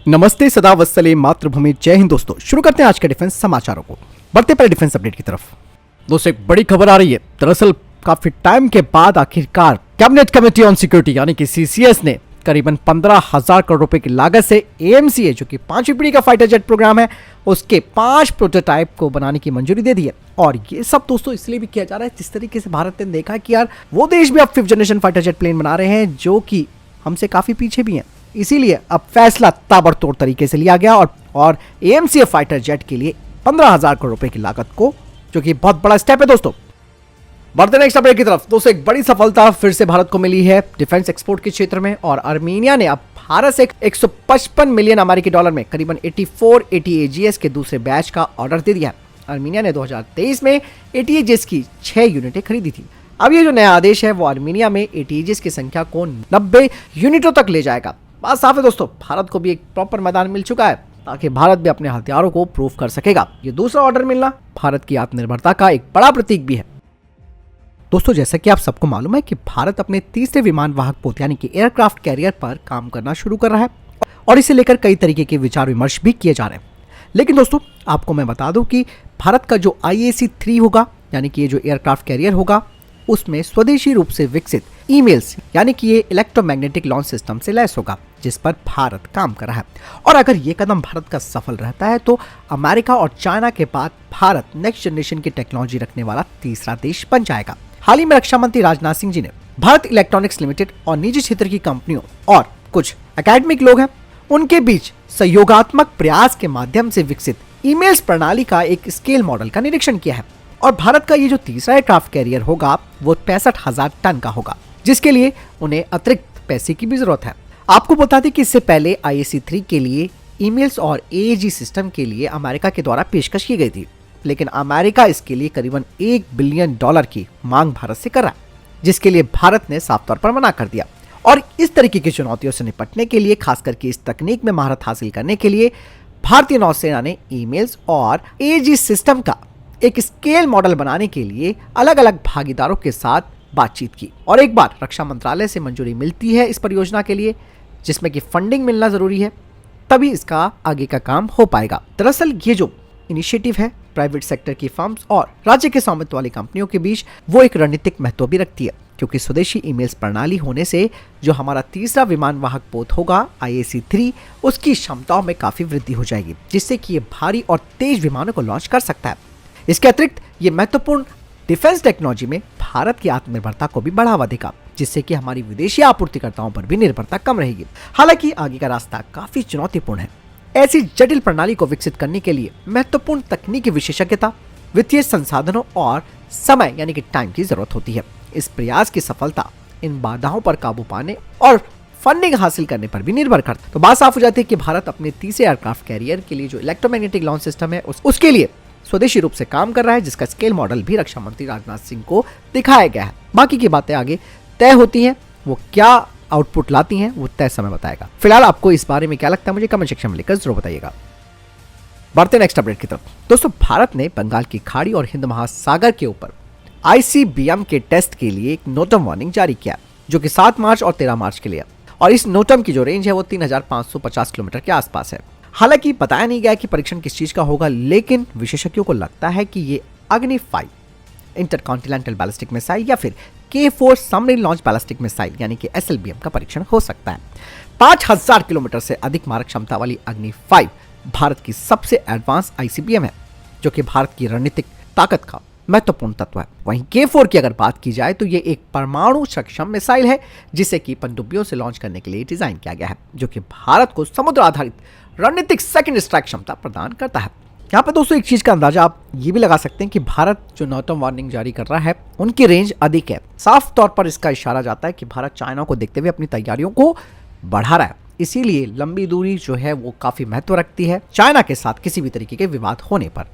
नमस्ते, सदा वत्सले मातृभूमि, जय हिंद। दोस्तों शुरू करते हैं आज के डिफेंस समाचारों को। बढ़ते पहले डिफेंस अपडेट की तरफ। दोस्तों एक बड़ी खबर आ रही है। दरअसल काफी टाइम के बाद आखिरकार कैबिनेट कमेटी ऑन सिक्योरिटी यानी कि सीसीएस ने करीबन 15,000 करोड़ रुपए की लागत से एएमसीए जो कि 5वीं पीढ़ी का फाइटर जेट प्रोग्राम है उसके 5 प्रोटोटाइप को बनाने की मंजूरी दे दी है। और ये सब दोस्तों इसलिए भी किया जा रहा है जिस तरीके से भारत ने देखा है कि यार वो देश भी अब 5th generation fighter jet plane बना रहे हैं जो कि हमसे काफी पीछे भी हैं। इसीलिए अब फैसला ताबड़तोड़ तरीके से लिया गया और एएमसीए फाइटर जेट के लिए 15,000 करोड़ रुपए की लागत को, जो कि बहुत बड़ा स्टेप है दोस्तों। बढ़ते नेक्स्ट अपडेट की तरफ। दोस्तों एक बड़ी सफलता फिर से भारत को मिली है डिफेंस एक्सपोर्ट के क्षेत्र में और आर्मीनिया ने अब भारत से 155 मिलियन अमेरिकी डॉलर में करीबन 84 ATAGS के दूसरे बैच का ऑर्डर दे दिया। आर्मीनिया ने 2023 में ATAGS की 6 यूनिटें खरीदी थी। अब ये जो नया आदेश है वो आर्मीनिया में ATAGS की संख्या को 90 यूनिटों तक ले जाएगा। बात साफ है दोस्तों, भारत को भी एक प्रॉपर मैदान मिल चुका है ताकि भारत भी अपने हथियारों को प्रूव कर सकेगा। ये दूसरा ऑर्डर मिलना भारत की आत्मनिर्भरता का एक बड़ा प्रतीक भी है। दोस्तों जैसा कि आप सबको मालूम है कि भारत अपने तीसरे विमान वाहक पोत यानी कि एयरक्राफ्ट कैरियर पर काम करना शुरू कर रहा है और इसे लेकर कई तरीके के विचार विमर्श भी किए जा रहे हैं। लेकिन दोस्तों आपको मैं बता दूं कि भारत का जो IAC-3 होगा यानी कि ये जो एयरक्राफ्ट कैरियर होगा उसमें स्वदेशी रूप से विकसित ईमेल्स यानी कि ये इलेक्ट्रोमैग्नेटिक लॉन्च सिस्टम से लैस होगा जिस पर भारत काम कर रहा है। और अगर ये कदम भारत का सफल रहता है तो अमेरिका और चाइना के बाद भारत नेक्स्ट जनरेशन की टेक्नोलॉजी रखने वाला तीसरा देश बन जाएगा। हाल ही में रक्षा मंत्री राजनाथ सिंह जी ने भारत इलेक्ट्रॉनिक्स लिमिटेड और निजी क्षेत्र की कंपनियों और कुछ एकेडमिक लोग हैं उनके बीच सहयोगात्मक प्रयास के माध्यम से विकसित ईमेल्स प्रणाली का एक स्केल मॉडल का निरीक्षण किया है। और भारत का ये जो तीसरा एयरक्राफ्ट कैरियर होगा वो 65,000 टन का होगा जिसके लिए उन्हें अतिरिक्त पैसे की भी जरूरत है। आपको बता दें कि इससे पहले IAC-3 के लिए ईमेल्स और AAG सिस्टम के लिए अमेरिका के द्वारा पेशकश की गई थी, लेकिन अमेरिका इसके लिए करीबन $1 बिलियन की मांग भारत से कर रहा है जिसके लिए भारत ने साफ तौर पर मना कर दिया। और इस तरीके की चुनौतियों से निपटने के लिए, खास करके इस तकनीक में महारत हासिल करने के लिए, भारतीय नौसेना ने ईमेल्स और AAG सिस्टम का एक स्केल मॉडल बनाने के लिए अलग अलग भागीदारों के साथ बातचीत की। और एक बार रक्षा मंत्रालय से मंजूरी मिलती है इस परियोजना के लिए जिसमें कि फंडिंग मिलना जरूरी है, तभी इसका आगे का काम हो पाएगा। दरअसल ये जो इनिशिएटिव है प्राइवेट सेक्टर की फर्म्स और राज्य के स्वामित्व वाली कंपनियों के बीच वो एक रणनीतिक महत्व भी रखती है क्योंकि स्वदेशी ईमेल्स प्रणाली होने से जो हमारा तीसरा विमान वाहक पोत होगा IAC-3 उसकी क्षमताओं में काफी वृद्धि हो जाएगी जिससे कि ये भारी और तेज विमानों को लॉन्च कर सकता है। इसके अतिरिक्त ये महत्वपूर्ण डिफेंस टेक्नोलॉजी में भारत की आत्मनिर्भरता को भी बढ़ावा देगा जिससे कि हमारी विदेशी आपूर्तिकर्ताओं पर भी निर्भरता कम रहेगी। हालांकि आगे का रास्ता काफी चुनौतीपूर्ण है। ऐसी जटिल प्रणाली को विकसित करने के लिए महत्वपूर्ण तकनीकी विशेषज्ञता, वित्तीय संसाधनों और समय यानी कि टाइम की जरूरत होती है। इस प्रयास की सफलता इन बाधाओं पर काबू पाने और फंडिंग हासिल करने पर भी निर्भर करता है। तो बात साफ हो जाती है कि भारत अपने तीसरे एयरक्राफ्ट कैरियर के लिए जो इलेक्ट्रोमैग्नेटिक लॉन्च सिस्टम है उसके लिए स्वदेशी रूप से काम कर रहा है जिसका स्केल मॉडल भी रक्षा मंत्री राजनाथ सिंह को दिखाया गया है। बाकी की बातें आगे तय होती हैं, वो क्या आउटपुट लाती हैं वो तय समय बताएगा। फिलहाल आपको इस बारे में क्या लगता है मुझे कमेंट सेक्शन में लिखकर जरूर बताइएगा। बढ़ते नेक्स्ट अपडेट की तरफ। दोस्तों भारत ने बंगाल की खाड़ी और हिंद महासागर के ऊपर ICBM के टेस्ट के लिए एक नोटम वार्निंग जारी किया जो कि 7 मार्च और 13 मार्च के लिए। और इस नोटम की जो रेंज है वो 3,550 किलोमीटर के आसपास है। हालांकि बताया नहीं गया कि परीक्षण किस चीज का होगा, लेकिन विशेषज्ञों को लगता है कि ये अग्नि 5 इंटरकॉन्टिनेंटल बैलिस्टिक मिसाइल या फिर K4 submarine launch ballistic missile यानी कि SLBM का परीक्षण हो सकता है। 5,000 किलोमीटर से अधिक मारक क्षमता वाली अग्नि 5 भारत की सबसे एडवांस ICBM है जो कि भारत की रणनीतिक ताकत का महत्वपूर्ण तत्व है। वहीं K4 की अगर बात की जाए तो ये एक परमाणु सक्षम मिसाइल है जिसे कि पनडुब्बियों से लॉन्च करने के लिए डिजाइन किया गया है जो कि भारत को समुद्र आधारित रणनीतिक सेकंड स्ट्राइक क्षमता प्रदान करता है। यहाँ पर दोस्तों एक चीज का अंदाजा आप ये भी लगा सकते हैं कि भारत जो नोटम वार्निंग जारी कर रहा है उनकी रेंज अधिक है। साफ तौर पर इसका इशारा जाता है कि भारत चाइना को देखते हुए अपनी तैयारियों को बढ़ा रहा है, इसीलिए लंबी दूरी जो है वो काफी महत्व रखती है चाइना के साथ किसी भी तरीके के विवाद होने पर।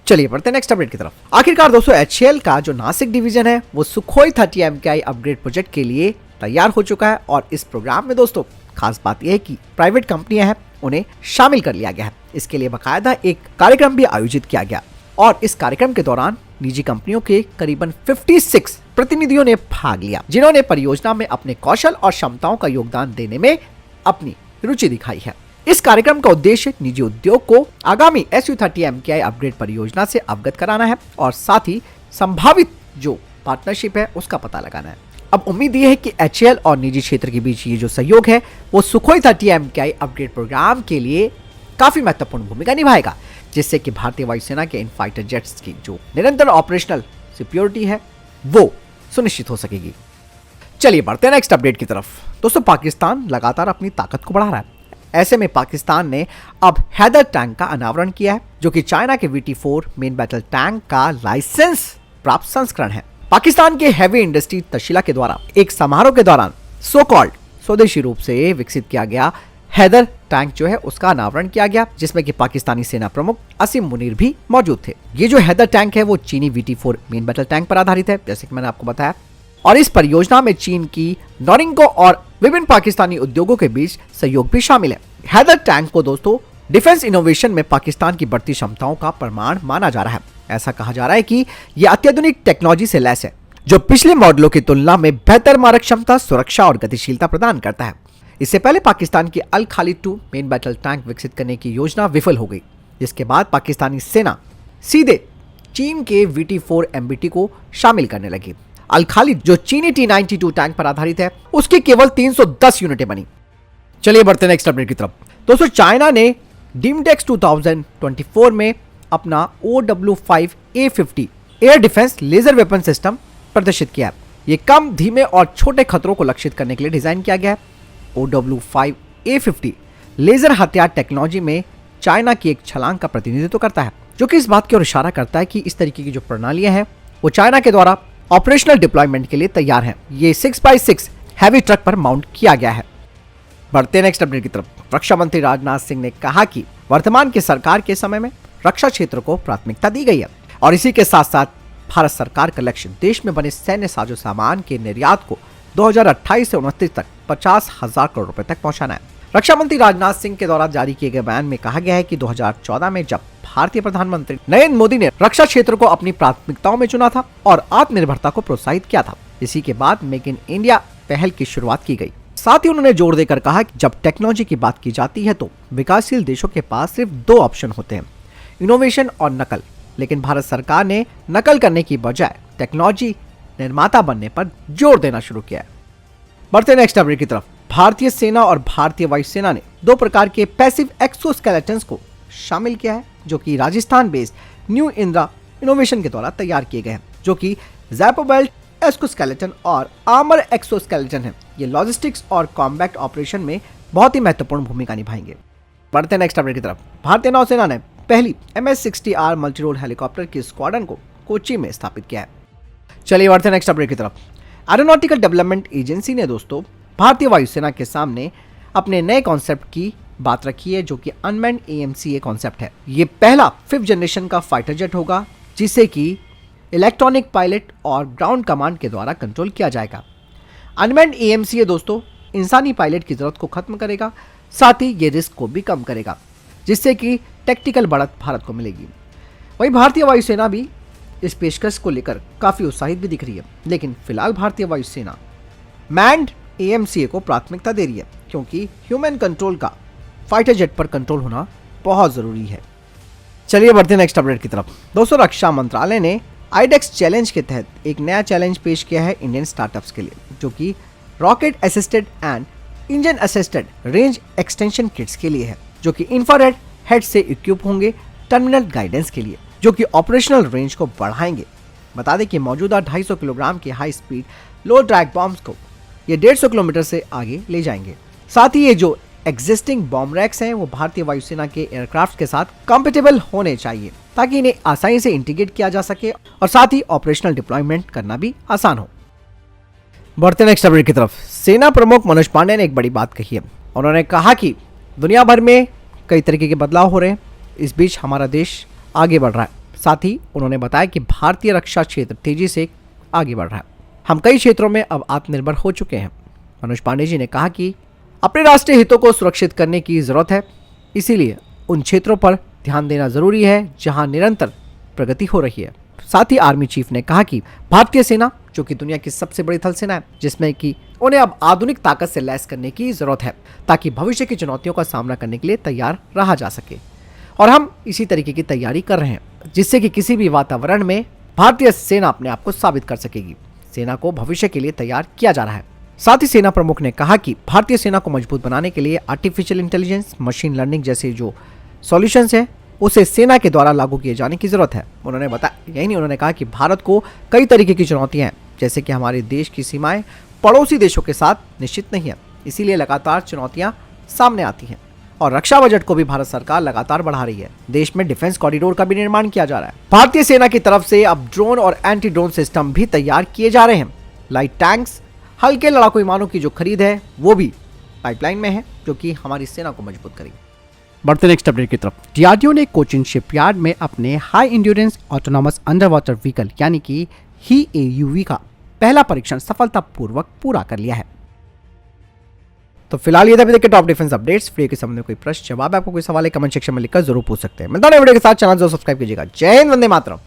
चलिए बढ़ते हैं नेक्स्ट अपडेट की तरफ। आखिरकार दोस्तों HAL का जो नासिक डिवीजन है वो सुखोई 30 MKI अपग्रेड प्रोजेक्ट के लिए तैयार हो चुका है और इस प्रोग्राम में दोस्तों खास बात यह है कि प्राइवेट कंपनियां हैं उन्हें शामिल कर लिया गया है। इसके लिए बाकायदा एक कार्यक्रम भी आयोजित किया गया और इस कार्यक्रम के दौरान निजी कंपनियों के करीबन 56 प्रतिनिधियों ने भाग लिया जिन्होंने परियोजना में अपने कौशल और क्षमताओं का योगदान देने में अपनी रुचि दिखाई है। इस कार्यक्रम का उद्देश्य निजी उद्योग को आगामी SU-30 MKI अपग्रेड परियोजना से अवगत कराना है और साथ ही संभावित जो पार्टनरशिप है उसका पता लगाना है। अब उम्मीद ये है कि HAL और निजी क्षेत्र के बीच ये जो सहयोग है वो सुखोई 30 MKI अपग्रेड प्रोग्राम के लिए काफी महत्वपूर्ण भूमिका निभाएगा, जिससे कि भारतीय वायुसेना के इन फाइटर जेट्स की जो निरंतर ऑपरेशनल सिक्योरिटी है वो सुनिश्चित हो सकेगी। चलिए बढ़ते हैं नेक्स्ट अपडेट की तरफ। दोस्तों, पाकिस्तान लगातार अपनी ताकत को बढ़ा रहा है। ऐसे में पाकिस्तान ने अब हैदर टैंक का अनावरण किया है, जो कि चाइना के VT-4 मेन बैटल टैंक का लाइसेंस प्राप्त संस्करण है। पाकिस्तान के हैवी इंडस्ट्री तशीला के द्वारा एक समारोह के दौरान सो कॉल्ड स्वदेशी रूप से विकसित किया गया हैदर टैंक जो है उसका अनावरण किया गया, जिसमें कि पाकिस्तानी सेना प्रमुख असीम मुनीर भी मौजूद थे। ये जो हैदर टैंक है वो चीनी VT-4 मेन बैटल टैंक पर आधारित है, जैसे कि मैंने आपको बताया, और इस परियोजना में चीन की नोरिंको और विभिन्न पाकिस्तानी उद्योगों के बीच सहयोग भी शामिल है। हैदर टैंक को दोस्तों डिफेंस इनोवेशन में पाकिस्तान की बढ़ती क्षमताओं का प्रमाण माना जा रहा है। ऐसा कहा जा रहा है कि यह अत्याधुनिक टेक्नोलॉजी से लैस है, जो पिछले मॉडलों की तुलना में बेहतर मारक क्षमता, सुरक्षा और गतिशीलता प्रदान करता है। इससे पहले पाकिस्तान की अल खालिद 2 मेन बैटल टैंक विकसित करने की योजना विफल हो गई, जिसके बाद पाकिस्तानी सेना सीधे चीन के VT-4 MBT को शामिल करने लगी। अल खालिद जो चीनी T-92 टैंक पर आधारित है, उसकी केवल 310 यूनिटें बनी। चलिए बढ़ते हैं नेक्स्ट अपडेट की तरफ। दोस्तों, चाइना ने डीमडेक्स 2024 में अपना OW-5A50 air defence laser weapon system प्रदर्शित किया है। ये कम, धीमे और छोटे खतरों को लक्षित करने के लिए डिजाइन किया गया है। OW-5A50 लेजर हथियार टेक्नोलॉजी में चाइना की एक छलांग का प्रतिनिधित्व करता है, जो कि इस बात की ओर इशारा करता है कि इस तरीके की जो प्रणालियां हैं वो चाइना के द्वारा ऑपरेशनल डिप्लॉयमेंट के लिए तैयार है। ये 6x6 हैवी ट्रक पर माउंट किया गया है। बढ़ते नेक्स्ट अपडेट की तरफ। रक्षा मंत्री राजनाथ सिंह ने कहा कि वर्तमान की सरकार के समय में रक्षा क्षेत्र को प्राथमिकता दी गई है और इसी के साथ साथ भारत सरकार का लक्ष्य देश में बने सैन्य साजो सामान के निर्यात को 2028 से 29 तक 50,000 करोड़ रुपए तक पहुंचाना है। रक्षा मंत्री राजनाथ सिंह के द्वारा जारी किए गए बयान में कहा गया है कि 2014 में जब भारतीय प्रधानमंत्री नरेंद्र मोदी ने रक्षा क्षेत्र को अपनी प्राथमिकताओं में चुना था और आत्मनिर्भरता को प्रोत्साहित किया था, इसी के बाद मेक इन इंडिया पहल की शुरुआत की गई। साथ ही उन्होंने जोर देकर कहा कि जब टेक्नोलॉजी की बात की जाती है तो विकासशील देशों के पास सिर्फ 2 ऑप्शन होते हैं, इनोवेशन और नकल। लेकिन भारत सरकार ने नकल करने की बजाय टेक्नोलॉजी निर्माता बनने पर जोर देना शुरू किया है। बढ़ते नेक्स्ट अपडेट की तरफ। भारतीय सेना और भारतीय वायुसेना ने 2 प्रकार के पैसिव एक्सोस्केलेटन्स को शामिल किया है, जो कि Rajasthan based new Indira innovation के द्वारा तैयार किए गए हैं, जो कि ज़ैपोबेल्ट एक्सोस्केलेटन और आर्मर एक्सोस्केलेटन है। ये लॉजिस्टिक्स और कॉम्बैट ऑपरेशन में बहुत ही महत्वपूर्ण भूमिका निभाएंगे। बढ़ते नेक्स्ट अपडेट की तरफ। भारतीय नौसेना ने पहली MS-60R मल्टीरोल हेलीकॉप्टर की स्क्वाड्रन को कोच्चि में स्थापित किया है। चलिए बढ़ते नेक्स्ट अपडेट की तरफ। एरोनॉटिकल डेवलपमेंट एजेंसी ने दोस्तों भारतीय वायुसेना के सामने अपने नए कॉन्सेप्ट की बात रखी है, जो कि अनमैन्ड AMCA कॉन्सेप्ट है। ये पहला 5th जनरेशन का फाइटर जेट होगा, जिसे कि इलेक्ट्रॉनिक पायलट और ग्राउंड कमांड के द्वारा कंट्रोल किया जाएगा। अनमैन्ड AMCA दोस्तों इंसानी पायलट की जरूरत को खत्म करेगा, साथ ही ये रिस्क को भी कम करेगा, जिससे कि टैक्टिकल बढ़त भारत को मिलेगी। वहीं भारतीय वायुसेना भी इस पेशकश को लेकर काफी उत्साहित भी दिख रही है, लेकिन फिलहाल भारतीय वायुसेना मैन्ड AMCA को प्राथमिकता दे रही है, क्योंकि ह्यूमन कंट्रोल का फाइटर जेट पर कंट्रोल होना बहुत जरूरी है। चलिए बढ़ते नेक्स्ट अपडेट की तरफ। दोस्तों, रक्षा मंत्रालय ने आईडेक्स चैलेंज के तहत एक नया चैलेंज पेश किया है इंडियन स्टार्टअप्स के लिए, जो कि rocket assisted and engine assisted range extension kits के लिए है, जो कि इंफ्रारेड हेड से इक्विप होंगे टर्मिनल गाइडेंस के लिए, जो कि ऑपरेशनल रेंज को बढ़ाएंगे। बता दें कि मौजूदा 250 किलोग्राम के हाई स्पीड लो ड्रैग बॉम्ब्स को ये 150 किलोमीटर से आगे ले जाएंगे। साथ ही ये जो एग्जिस्टिंग बॉम्ब रैक्स हैं वो भारतीय वायुसेना के एयरक्राफ्ट के साथ कंपेटेबल होने चाहिए, ताकि इन्हें आसानी से इंटीग्रेट किया जा सके और साथ ही ऑपरेशनल डिप्लॉयमेंट करना भी आसान हो। बढ़ते नेक्स्ट अपडेट की तरफ। सेना प्रमुख मनोज पांडे ने एक बड़ी बात कही है। उन्होंने कहा कि दुनिया भर में कई तरीके के बदलाव हो रहे हैं, इस बीच हमारा देश आगे बढ़ रहा है। साथ ही उन्होंने बताया कि भारतीय रक्षा क्षेत्र तेजी से आगे बढ़ रहा है। हम कई क्षेत्रों में अब आत्मनिर्भर हो चुके हैं। मनोज पांडे जी ने कहा कि अपने राष्ट्रीय हितों को सुरक्षित करने की जरूरत है, इसीलिए उन क्षेत्रों पर ध्यान देना जरूरी है जहां निरंतर प्रगति हो रही है। साथ ही आर्मी चीफ ने कहा कि भारतीय सेना जो कि दुनिया की सबसे बड़ी थल सेना है, जिसमें कि उन्हें अब आधुनिक ताकत से लैस करने की जरूरत है ताकि भविष्य की चुनौतियों का सामना करने के लिए तैयार रहा जा सके। और हम इसी तरीके की तैयारी कर रहे हैं, जिससे कि किसी भी वातावरण में भारतीय सेना अपने आप को साबित कर सकेगी। सेना को भविष्य के लिए तैयार किया जा रहा है। साथ ही सेना प्रमुख ने कहा कि भारतीय सेना को मजबूत बनाने के लिए आर्टिफिशियल इंटेलिजेंस, मशीन लर्निंग जैसे जो सॉल्यूशंस है उसे सेना के द्वारा लागू किए जाने की जरूरत है। उन्होंने बताया, यही नहीं, उन्होंने कहा कि भारत को कई तरीके की चुनौतियां हैं, जैसे कि हमारे देश की सीमाएं पड़ोसी देशों के साथ निश्चित नहीं है, इसीलिए लगातार चुनौतियां सामने आती हैं। और रक्षा बजट को भी भारत सरकार लगातार बढ़ा रही है। देश में डिफेंस कॉरिडोर का भी निर्माण किया जा रहा है। भारतीय सेना की तरफ से अब ड्रोन और एंटी ड्रोन सिस्टम भी तैयार किए जा रहे हैं। लाइट टैंक्स, हल्के लड़ाकू विमानों की जो खरीद है वो भी पाइपलाइन में है, जो कि हमारी सेना को मजबूत करेगी। बढ़ते नेक्स्ट अपडेट की तरफ। डीआरडीओ ने कोचिन शिपयार्ड में अपने high endurance autonomous under water vehicle यानी कि HAUV का पहला परीक्षण सफलतापूर्वक पूरा कर लिया है। तो फिलहाल ये अभी तक के टॉप डिफेंस अपडेट्स। वीडियो के सामने कोई प्रश्न जवाब, आपको कोई सवाल है कमेंट सेक्शन में लिखकर जरूर पूछ सकते हैं। मिलता है वीडियो के साथ, चैनल जरूर सब्सक्राइब कीजिएगा। जय हिंद, वंदे मातरम।